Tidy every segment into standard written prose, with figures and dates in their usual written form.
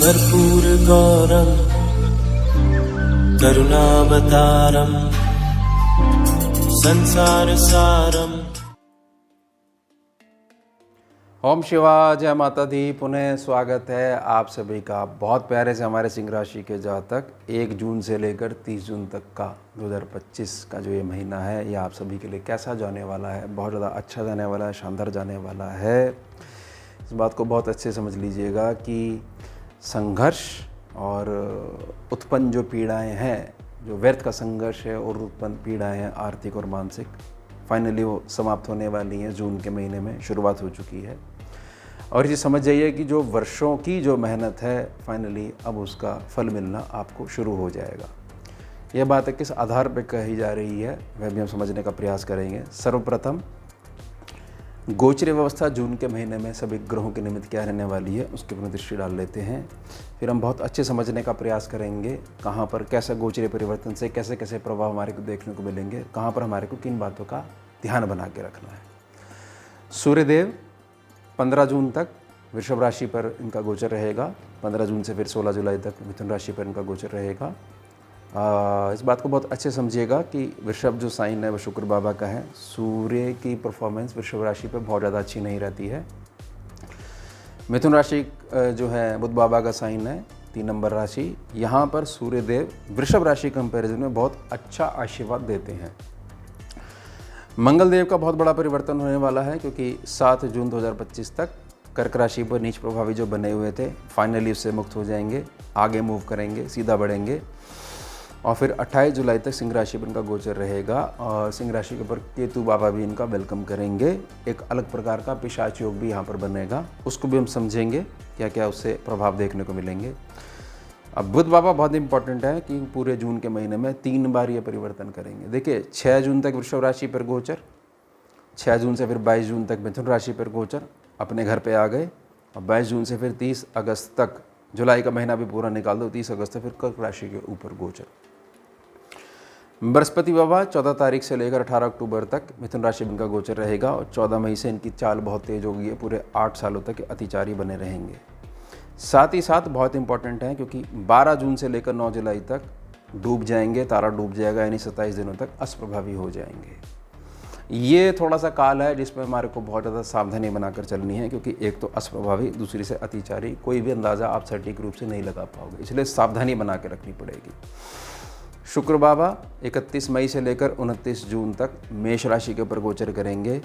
कर्पूरगौरं करुणावतारं संसारसारम्। ओम शिवाय, जय माता दी। पुनः स्वागत है आप सभी का बहुत प्यारे से हमारे सिंह राशि के जातक 1 जून से लेकर 30 जून तक का 2025 का जो ये महीना है, ये आप सभी के लिए कैसा जाने वाला है। बहुत ज़्यादा अच्छा जाने वाला है, शानदार जाने वाला है। इस बात को बहुत अच्छे समझ लीजिएगा कि संघर्ष और उत्पन्न जो पीड़ाएं हैं, जो व्यर्थ का संघर्ष है और उत्पन्न पीड़ाएं हैं आर्थिक और मानसिक, फाइनली वो समाप्त होने वाली हैं। जून के महीने में शुरुआत हो चुकी है और ये समझ जाइए कि जो वर्षों की जो मेहनत है, फाइनली अब उसका फल मिलना आपको शुरू हो जाएगा। यह बात किस आधार पर कही जा रही है, वह भी हम समझने का प्रयास करेंगे। सर्वप्रथम गोचरी व्यवस्था जून के महीने में सभी ग्रहों के निमित्त क्या रहने वाली है, उसके ऊपर दृष्टि डाल लेते हैं। फिर हम बहुत अच्छे समझने का प्रयास करेंगे कहाँ पर कैसे गोचरी परिवर्तन से कैसे कैसे प्रभाव हमारे को देखने को मिलेंगे, कहाँ पर हमारे को किन बातों का ध्यान बना के रखना है। सूर्यदेव 15 जून तक वृषभ राशि पर इनका गोचर रहेगा। 15 जून से फिर 16 जुलाई तक मिथुन राशि पर इनका गोचर रहेगा। इस बात को बहुत अच्छे समझिएगा कि वृषभ जो साइन है वो शुक्र बाबा का है। सूर्य की परफॉर्मेंस वृषभ राशि पर बहुत ज़्यादा अच्छी नहीं रहती है। मिथुन राशि जो है बुध बाबा का साइन है, 3 नंबर राशि। यहाँ पर सूर्यदेव वृषभ राशि कंपैरिजन में बहुत अच्छा आशीर्वाद देते हैं। मंगल देव का बहुत बड़ा परिवर्तन होने वाला है, क्योंकि 7 जून 2025 तक कर्क राशि पर नीच प्रभावी जो बने हुए थे, फाइनली उससे मुक्त हो जाएंगे, आगे मूव करेंगे, सीधा बढ़ेंगे। और फिर 28 जुलाई तक सिंह राशि पर इनका गोचर रहेगा और सिंह राशि के ऊपर केतु बाबा भी इनका वेलकम करेंगे। एक अलग प्रकार का पिशाच योग भी यहाँ पर बनेगा, उसको भी हम समझेंगे क्या क्या उससे प्रभाव देखने को मिलेंगे। अब बुध बाबा बहुत इंपॉर्टेंट है कि पूरे जून के महीने में 3 बार ये परिवर्तन करेंगे। देखिए 6 जून तक वृषभ राशि पर गोचर, 6 जून से फिर 22 जून तक मिथुन राशि पर गोचर, अपने घर पे आ गए। और 22 जून से फिर 30 अगस्त तक, जुलाई का महीना भी पूरा निकाल दो, 30 अगस्त से फिर कर्क राशि के ऊपर गोचर। बृहस्पति बाबा 14 तारीख से लेकर 18 अक्टूबर तक मिथुन राशि में इनका गोचर रहेगा और 14 मई से इनकी चाल बहुत तेज होगी है, पूरे 8 सालों तक अतिचारी बने रहेंगे। साथ ही साथ बहुत इंपॉर्टेंट है, क्योंकि 12 जून से लेकर 9 जुलाई तक डूब जाएंगे, तारा डूब जाएगा, यानी 27 दिनों तक अप्रभावी हो जाएंगे। ये थोड़ा सा काल है जिसमें हमारे को बहुत ज़्यादा सावधानी बनाकर चलनी है, क्योंकि एक तो अप्रभावी, दूसरी से अतिचारी, कोई भी अंदाज़ा आप सटीक रूप से नहीं लगा पाओगे, इसलिए सावधानी बना के रखनी पड़ेगी। शुक्र बाबा 31 मई से लेकर 29 जून तक मेष राशि के ऊपर गोचर करेंगे।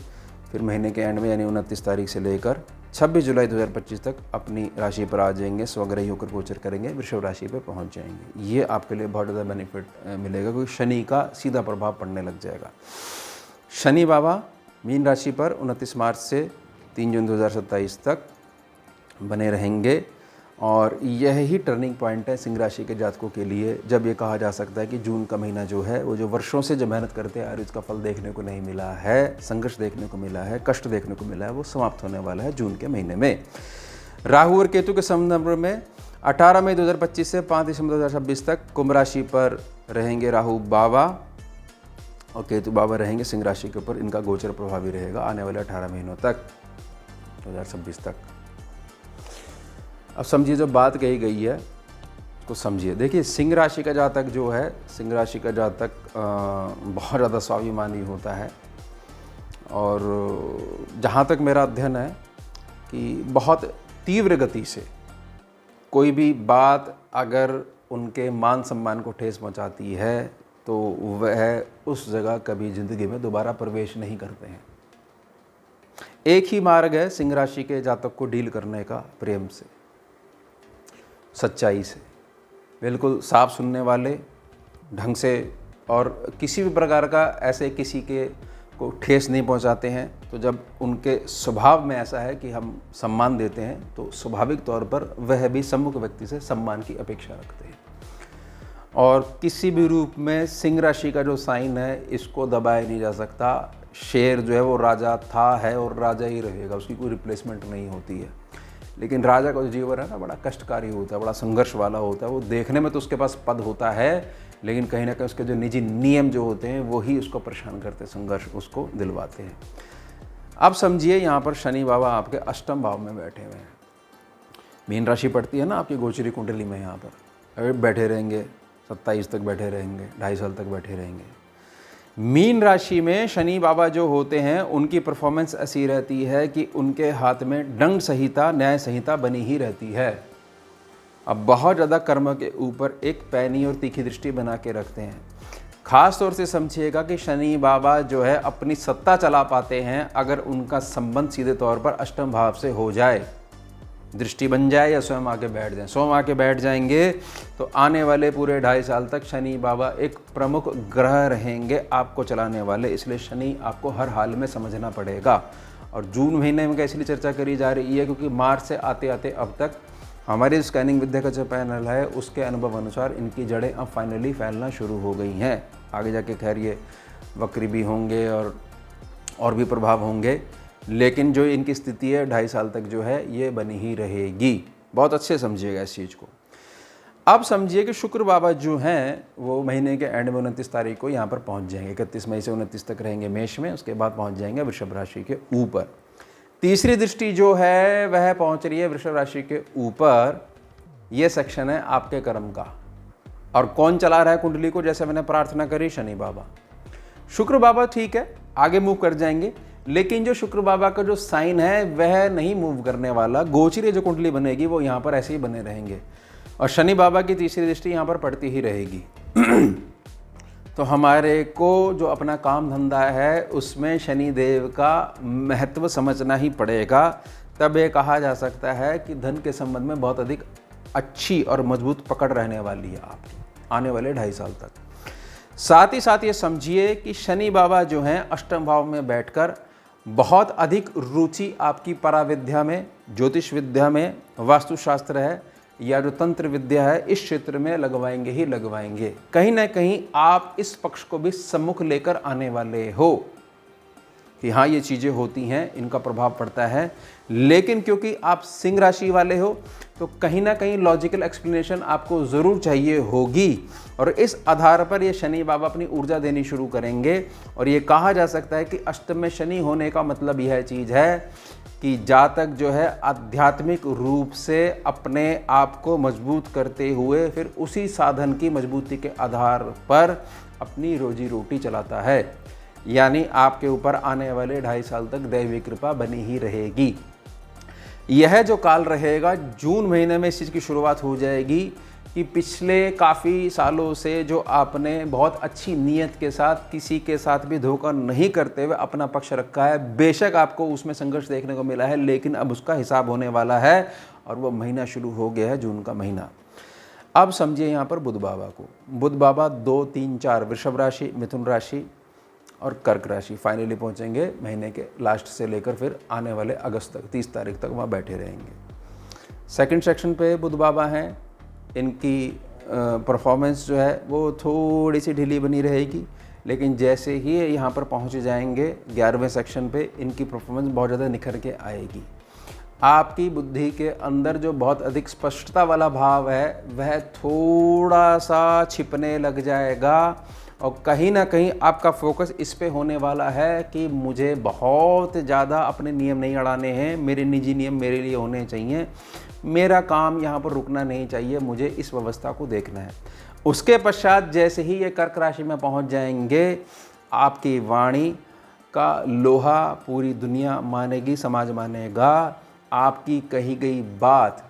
फिर महीने के एंड में यानी 29 तारीख से लेकर 26 जुलाई 2025 तक अपनी राशि पर आ जाएंगे, स्वग्रही होकर गोचर करेंगे, वृषभ राशि पर पहुंच जाएंगे। ये आपके लिए बहुत ज़्यादा बेनिफिट मिलेगा, क्योंकि शनि का सीधा प्रभाव पड़ने लग जाएगा। शनि बाबा मीन राशि पर 29 मार्च से 3 जून 2027 तक बने रहेंगे और यह ही टर्निंग पॉइंट है सिंह राशि के जातकों के लिए, जब ये कहा जा सकता है कि जून का महीना जो है वो जो वर्षों से जो मेहनत करते हैं और इसका फल देखने को नहीं मिला है, संघर्ष देखने को मिला है, कष्ट देखने को मिला है, वो समाप्त होने वाला है जून के महीने में। राहु और केतु के संबंध में 18 मई 2025 से 5 दिसंबर 2026 तक कुंभ राशि पर रहेंगे राहु बाबा और केतु बाबा रहेंगे सिंह राशि के ऊपर। इनका गोचर प्रभावी रहेगा आने वाले 18 महीनों तक, 2026 तक। अब समझिए जो बात कही गई है तो समझिए। देखिए सिंह राशि का जातक जो है, सिंह राशि का जातक बहुत ज़्यादा स्वाभिमानी होता है और जहाँ तक मेरा अध्ययन है कि बहुत तीव्र गति से कोई भी बात अगर उनके मान सम्मान को ठेस पहुँचाती है तो वह उस जगह कभी ज़िंदगी में दोबारा प्रवेश नहीं करते हैं। एक ही मार्ग है सिंह राशि के जातक को डील करने का, प्रेम से, सच्चाई से, बिल्कुल साफ सुनने वाले ढंग से, और किसी भी प्रकार का ऐसे किसी के को ठेस नहीं पहुंचाते हैं। तो जब उनके स्वभाव में ऐसा है कि हम सम्मान देते हैं, तो स्वाभाविक तौर पर वह भी सम्मुख व्यक्ति से सम्मान की अपेक्षा रखते हैं। और किसी भी रूप में सिंह राशि का जो साइन है, इसको दबाया नहीं जा सकता। शेर जो है वो राजा था, है और राजा ही रहेगा, उसकी कोई रिप्लेसमेंट नहीं होती है। लेकिन राजा का जो जीवन है ना, बड़ा कष्टकारी होता है, बड़ा संघर्ष वाला होता है। वो देखने में तो उसके पास पद होता है, लेकिन कहीं ना कहीं उसके जो निजी नियम जो होते हैं वो ही उसको परेशान करते, संघर्ष उसको दिलवाते हैं। अब समझिए यहाँ पर शनि बाबा आपके अष्टम भाव में बैठे हुए हैं। मीन राशि पड़ती है ना आपकी गोचरी कुंडली में, यहाँ पर अगर बैठे रहेंगे 27 तक बैठे रहेंगे, 2.5 साल तक बैठे रहेंगे। मीन राशि में शनि बाबा जो होते हैं उनकी परफॉर्मेंस ऐसी रहती है कि उनके हाथ में दंड संहिता, न्याय संहिता बनी ही रहती है। अब बहुत ज़्यादा कर्म के ऊपर एक पैनी और तीखी दृष्टि बना के रखते हैं। खास तौर से समझिएगा कि शनि बाबा जो है अपनी सत्ता चला पाते हैं अगर उनका संबंध सीधे तौर पर अष्टम भाव से हो जाए, दृष्टि बन जाए या स्वयं आके बैठ जाए। स्वयं आके बैठ जाएंगे तो आने वाले पूरे 2.5 साल तक शनि बाबा एक प्रमुख ग्रह रहेंगे आपको चलाने वाले। इसलिए शनि आपको हर हाल में समझना पड़ेगा। और जून महीने में इसलिए चर्चा करी जा रही है क्योंकि मार्च से आते आते अब तक हमारी स्कैनिंग विद्या का जो पैनल है उसके अनुभव अनुसार इनकी जड़ें अब फाइनली फैलना शुरू हो गई हैं। आगे जाके खैर ये वक्री भी होंगे और भी प्रभाव होंगे, लेकिन जो इनकी स्थिति है 2.5 साल तक जो है ये बनी ही रहेगी। बहुत अच्छे समझिएगा इस चीज़ को। अब समझिए कि शुक्र बाबा जो हैं वो महीने के एंड में 29 तारीख को यहाँ पर पहुँच जाएंगे। 31 मई से 29 तक रहेंगे मेष में, उसके बाद पहुँच जाएंगे वृषभ राशि के ऊपर। तीसरी दृष्टि जो है वह पहुँच रही है वृषभ राशि के ऊपर। ये सेक्शन है आपके कर्म का। और कौन चला रहा है कुंडली को? जैसे मैंने प्रार्थना करी, शनि बाबा। शुक्र बाबा ठीक है आगे मूव कर जाएंगे, लेकिन जो शुक्र बाबा का जो साइन है वह नहीं मूव करने वाला। गोचरी जो कुंडली बनेगी वो यहाँ पर ऐसे ही बने रहेंगे और शनि बाबा की तीसरी दृष्टि यहाँ पर पड़ती ही रहेगी। तो हमारे को जो अपना काम धंधा है उसमें शनि देव का महत्व समझना ही पड़ेगा। तब ये कहा जा सकता है कि धन के संबंध में बहुत अधिक अच्छी और मजबूत पकड़ रहने वाली है आपकी आने वाले 2.5 साल तक। साथ ही साथ ये समझिए कि शनि बाबा जो हैं अष्टम भाव में बैठकर बहुत अधिक रुचि आपकी पराविद्या में, ज्योतिष विद्या में, वास्तुशास्त्र है या जो तंत्र विद्या है इस क्षेत्र में लगवाएंगे ही लगवाएंगे। कहीं ना कहीं आप इस पक्ष को भी सम्मुख लेकर आने वाले हो कि हाँ ये चीज़ें होती हैं, इनका प्रभाव पड़ता है। लेकिन क्योंकि आप सिंह राशि वाले हो तो कहीं ना कहीं लॉजिकल एक्सप्लेनेशन आपको ज़रूर चाहिए होगी और इस आधार पर ये शनि बाबा अपनी ऊर्जा देनी शुरू करेंगे। और ये कहा जा सकता है कि अष्टम में शनि होने का मतलब यह चीज़ है कि जातक जो है आध्यात्मिक रूप से अपने आप को मजबूत करते हुए फिर उसी साधन की मजबूती के आधार पर अपनी रोजी रोटी चलाता है। यानी आपके ऊपर आने वाले 2.5 साल तक दैवी कृपा बनी ही रहेगी। यह जो काल रहेगा जून महीने में इस चीज़ की शुरुआत हो जाएगी कि पिछले काफ़ी सालों से जो आपने बहुत अच्छी नीयत के साथ किसी के साथ भी धोखा नहीं करते हुए अपना पक्ष रखा है, बेशक आपको उसमें संघर्ष देखने को मिला है, लेकिन अब उसका हिसाब होने वाला है और वो महीना शुरू हो गया है, जून का महीना। अब समझिए यहाँ पर बुध बाबा को। बुध बाबा 2, 3, 4 वृषभ राशि, मिथुन राशि और कर्क राशि फाइनली पहुंचेंगे महीने के लास्ट से लेकर फिर आने वाले अगस्त तक, 30 तारीख तक वहाँ बैठे रहेंगे। सेकंड सेक्शन पे बुध बाबा हैं, इनकी परफॉर्मेंस जो है वो थोड़ी सी ढीली बनी रहेगी, लेकिन जैसे ही यहाँ पर पहुँच जाएंगे 11वें सेक्शन पे इनकी परफॉर्मेंस बहुत ज़्यादा निखर के आएगी। आपकी बुद्धि के अंदर जो बहुत अधिक स्पष्टता वाला भाव है वह थोड़ा सा छिपने लग जाएगा और कहीं ना कहीं आपका फोकस इस पे होने वाला है कि मुझे बहुत ज़्यादा अपने नियम नहीं अड़ाने हैं, मेरे निजी नियम मेरे लिए होने चाहिए, मेरा काम यहाँ पर रुकना नहीं चाहिए, मुझे इस व्यवस्था को देखना है। उसके पश्चात जैसे ही ये कर्क राशि में पहुँच जाएंगे, आपकी वाणी का लोहा पूरी दुनिया मानेगी, समाज मानेगा। आपकी कही गई बात,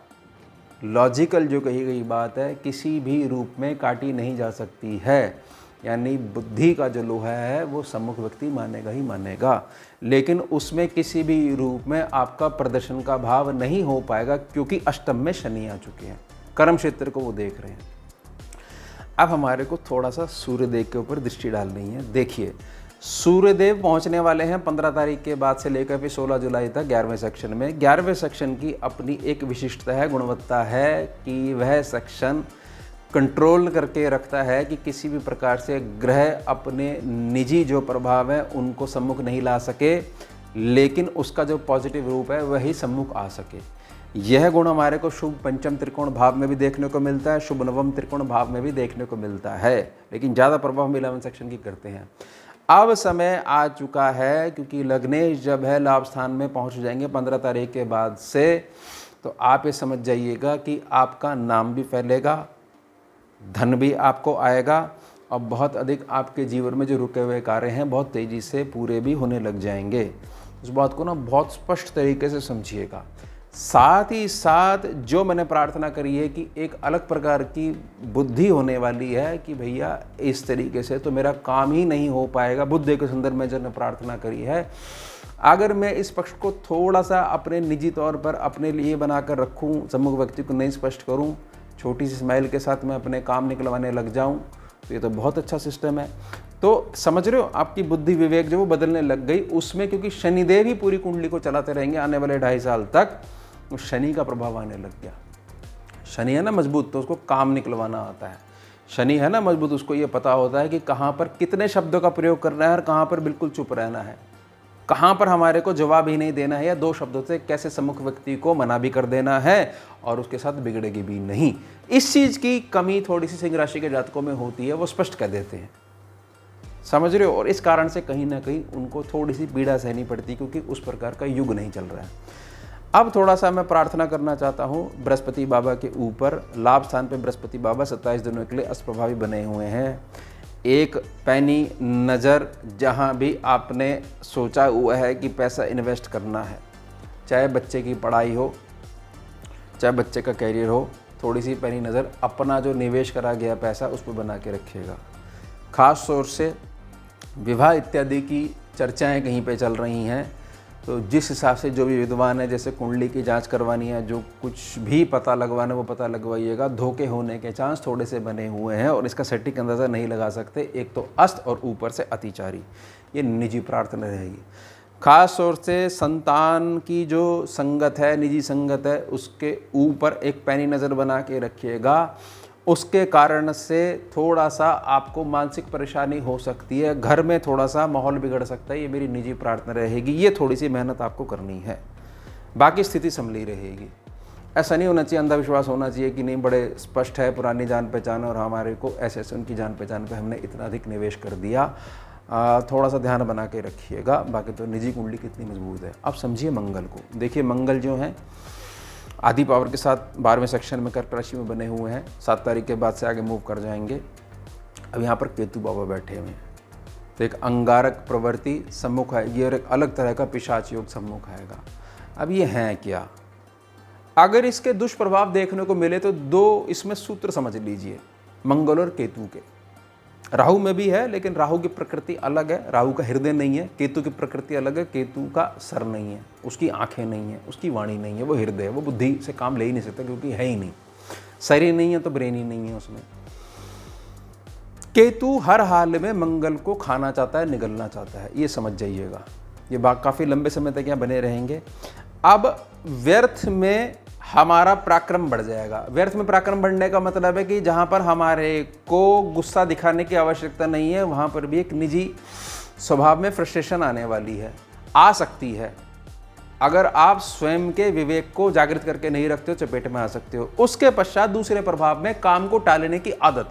लॉजिकल जो कही गई बात है, किसी भी रूप में काटी नहीं जा सकती है। यानी बुद्धि का जो लोहा है वो सम्मुख व्यक्ति मानेगा ही मानेगा, लेकिन उसमें किसी भी रूप में आपका प्रदर्शन का भाव नहीं हो पाएगा क्योंकि अष्टम में शनि आ चुके हैं, कर्म क्षेत्र को वो देख रहे हैं। अब हमारे को थोड़ा सा सूर्यदेव के ऊपर दृष्टि डालनी है। देखिए सूर्यदेव पहुंचने वाले हैं 15 तारीख के बाद से लेकर फिर 16 जुलाई तक 11वें सेक्शन में। 11वें सेक्शन की अपनी एक विशिष्टता है, गुणवत्ता है कि वह सेक्शन कंट्रोल करके रखता है कि किसी भी प्रकार से ग्रह अपने निजी जो प्रभाव है उनको सम्मुख नहीं ला सके, लेकिन उसका जो पॉजिटिव रूप है वही सम्मुख आ सके। यह गुण हमारे को शुभ पंचम त्रिकोण भाव में भी देखने को मिलता है, शुभ नवम त्रिकोण भाव में भी देखने को मिलता है, लेकिन ज़्यादा प्रभाव हम 11 सेक्शन की करते हैं। अब समय आ चुका है क्योंकि लग्नेश जब है लाभ स्थान में पहुंच जाएंगे 15 तारीख के बाद से, तो आप ये समझ जाइएगा कि आपका नाम भी फैलेगा, धन भी आपको आएगा और बहुत अधिक आपके जीवन में जो रुके हुए कार्य हैं बहुत तेज़ी से पूरे भी होने लग जाएंगे। उस बात को ना बहुत स्पष्ट तरीके से समझिएगा। साथ ही साथ जो मैंने प्रार्थना करी है कि एक अलग प्रकार की बुद्धि होने वाली है कि भैया इस तरीके से तो मेरा काम ही नहीं हो पाएगा। बुद्धि के संदर्भ में जो मैंने प्रार्थना करी है, अगर मैं इस पक्ष को थोड़ा सा अपने निजी तौर पर अपने लिए बनाकर रखूं, सम्मुख व्यक्ति को नहीं स्पष्ट करूं, छोटी सी स्माइल के साथ मैं अपने काम निकलवाने लग जाऊं, तो ये तो बहुत अच्छा सिस्टम है। तो समझ रहे हो, आपकी बुद्धि विवेक जो वो बदलने लग गई उसमें, क्योंकि शनिदेव ही पूरी कुंडली को चलाते रहेंगे आने वाले 2.5 साल तक। तो शनि का प्रभाव आने लग गया। शनि है ना मजबूत, तो उसको काम निकलवाना आता है। शनि है ना मजबूत, उसको ये पता होता है कि कहाँ पर कितने शब्दों का प्रयोग करना है और कहाँ पर बिल्कुल चुप रहना है, कहाँ पर हमारे को जवाब ही नहीं देना है, या 2 शब्दों से कैसे सम्मुख व्यक्ति को मना भी कर देना है और उसके साथ बिगड़ेगी भी नहीं। इस चीज़ की कमी थोड़ी सी सिंह राशि के जातकों में होती है, वो स्पष्ट कर देते हैं, समझ रहे हो। और इस कारण से कहीं ना कहीं उनको थोड़ी सी पीड़ा सहनी पड़ती, क्योंकि उस प्रकार का युग नहीं चल रहा है। अब थोड़ा सा मैं प्रार्थना करना चाहता हूँ बृहस्पति बाबा के ऊपर। लाभ स्थान पे बृहस्पति बाबा 27 दिनों के लिए अष्टप्रभावी बने हुए हैं। एक पैनी नज़र जहाँ भी आपने सोचा हुआ है कि पैसा इन्वेस्ट करना है, चाहे बच्चे की पढ़ाई हो, चाहे बच्चे का कैरियर हो, थोड़ी सी पैनी नज़र अपना जो निवेश करा गया पैसा उस पर बना के रखिएगा। ख़ास तौर से विवाह इत्यादि की चर्चाएं कहीं पे चल रही हैं, तो जिस हिसाब से जो भी विद्वान है, जैसे कुंडली की जांच करवानी है, जो कुछ भी पता लगवाना है वो पता लगवाइएगा। धोखे होने के चांस थोड़े से बने हुए हैं और इसका सटीक अंदाज़ा नहीं लगा सकते। एक तो अस्त और ऊपर से अतिचारी। ये निजी प्रार्थना रहेगी। ख़ास तौर से संतान की जो संगत है, निजी संगत है, उसके ऊपर एक पैनी नज़र बना के रखिएगा। उसके कारण से थोड़ा सा आपको मानसिक परेशानी हो सकती है, घर में थोड़ा सा माहौल बिगड़ सकता है। ये मेरी निजी प्रार्थना रहेगी। ये थोड़ी सी मेहनत आपको करनी है, बाकी स्थिति संभली रहेगी। ऐसा नहीं होना चाहिए, अंधविश्वास होना चाहिए कि नहीं बड़े स्पष्ट है, पुरानी जान पहचान और हमारे को ऐसे उनकी जान पहचान पे हमने इतना अधिक निवेश कर दिया। थोड़ा सा ध्यान बना के रखिएगा। बाकी तो निजी कुंडली कितनी मजबूत है। अब समझिए मंगल को। देखिए मंगल जो है आदि पावर के साथ 12वें सेक्शन में कर्क राशि में बने हुए हैं। 7 तारीख के बाद से आगे मूव कर जाएंगे। अब यहाँ पर केतु बाबा बैठे हुए हैं, तो एक अंगारक प्रवृत्ति सम्मुख है ये, और एक अलग तरह का पिशाच योग सम्मुख आएगा। अब ये हैं क्या? अगर इसके दुष्प्रभाव देखने को मिले तो 2 इसमें सूत्र समझ लीजिए, मंगल और केतु के। राहु में भी है, लेकिन राहु की प्रकृति अलग है, राहु का हृदय नहीं है। केतु की प्रकृति अलग है, केतु का सर नहीं है, उसकी आंखें नहीं है, उसकी वाणी नहीं है, वो हृदय है। वो बुद्धि से काम ले ही नहीं सकता, क्योंकि है ही नहीं। सर ही नहीं है तो ब्रेन ही नहीं है उसमें। केतु हर हाल में मंगल को खाना चाहता है, निगलना चाहता है, ये समझ जाइएगा। ये बात काफ़ी लंबे समय तक यहाँ बने रहेंगे। अब व्यर्थ में हमारा पराक्रम बढ़ जाएगा। व्यर्थ में पराक्रम बढ़ने का मतलब है कि जहाँ पर हमारे को गुस्सा दिखाने की आवश्यकता नहीं है, वहाँ पर भी एक निजी स्वभाव में फ्रस्ट्रेशन आने वाली है, आ सकती है। अगर आप स्वयं के विवेक को जागृत करके नहीं रखते हो, चपेट में आ सकते हो। उसके पश्चात दूसरे प्रभाव में काम को टालने की आदत,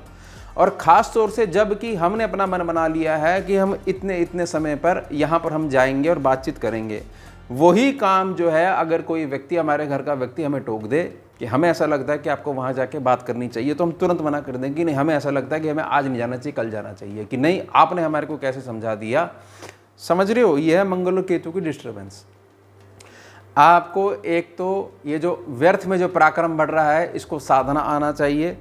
और ख़ास तौर से जब कि हमने अपना मन बना लिया है कि हम इतने समय पर यहाँ पर हम जाएंगे और बातचीत करेंगे, वही काम जो है अगर कोई व्यक्ति, हमारे घर का व्यक्ति हमें टोक दे कि हमें ऐसा लगता है कि आपको वहाँ जाके बात करनी चाहिए, तो हम तुरंत मना कर देंगे कि नहीं, हमें ऐसा लगता है कि हमें आज नहीं जाना चाहिए, कल जाना चाहिए। कि नहीं, आपने हमारे को कैसे समझा दिया। समझ रहे हो, ये है मंगल और केतु की डिस्टर्बेंस। आपको एक तो ये जो व्यर्थ में जो पराक्रम बढ़ रहा है, इसको साधना आना चाहिए।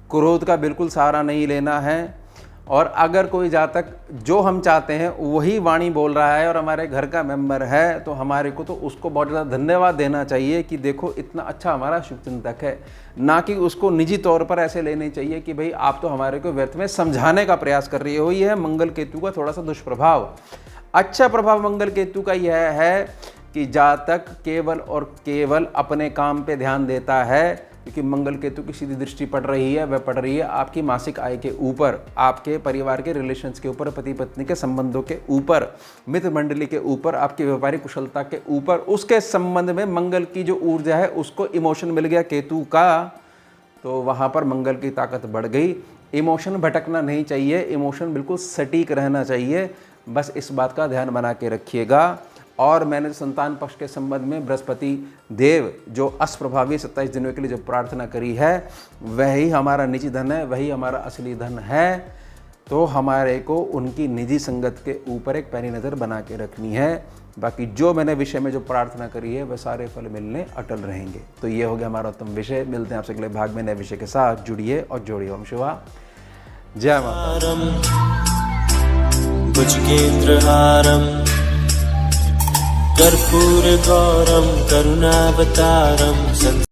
क्रोध का बिल्कुल सहारा नहीं लेना है। और अगर कोई जातक जो हम चाहते हैं वही वाणी बोल रहा है और हमारे घर का मेंबर है, तो हमारे को तो उसको बहुत ज़्यादा धन्यवाद देना चाहिए कि देखो इतना अच्छा हमारा शुभचिंतक है। ना कि उसको निजी तौर पर ऐसे लेने चाहिए कि भाई आप तो हमारे को व्यर्थ में समझाने का प्रयास कर रही हो। यह है मंगल केतु का थोड़ा सा दुष्प्रभाव। अच्छा प्रभाव मंगल केतु का यह है कि जातक केवल और केवल अपने काम पे ध्यान देता है, क्योंकि मंगल केतु की सीधी दृष्टि पड़ रही है। वह पड़ रही है आपकी मासिक आय के ऊपर, आपके परिवार के रिलेशंस के ऊपर, पति पत्नी के संबंधों के ऊपर, मित्र मंडली के ऊपर, आपकी व्यापारिक कुशलता के ऊपर। उसके संबंध में मंगल की जो ऊर्जा है उसको इमोशन मिल गया केतु का, तो वहाँ पर मंगल की ताकत बढ़ गई। इमोशन भटकना नहीं चाहिए, इमोशन बिल्कुल सटीक रहना चाहिए। बस इस बात का ध्यान बना के रखिएगा। और मैंने संतान पक्ष के संबंध में बृहस्पति देव जो अष्टप्रभावी 27 दिनों के लिए जो प्रार्थना करी है, वही हमारा निजी धन है, वही हमारा असली धन है। तो हमारे को उनकी निजी संगत के ऊपर एक पैनी नज़र बना के रखनी है। बाकी जो मैंने विषय में जो प्रार्थना करी है वह सारे फल मिलने अटल रहेंगे। तो ये हो गया हमारा उत्तम विषय। मिलते हैं आपसे अगले भाग में नए विषय के साथ। जुड़िए और जोड़िए। ओम शिवा जय माता। भुजगेन्द्रहारं कर्पूरगौरं करुणावतारं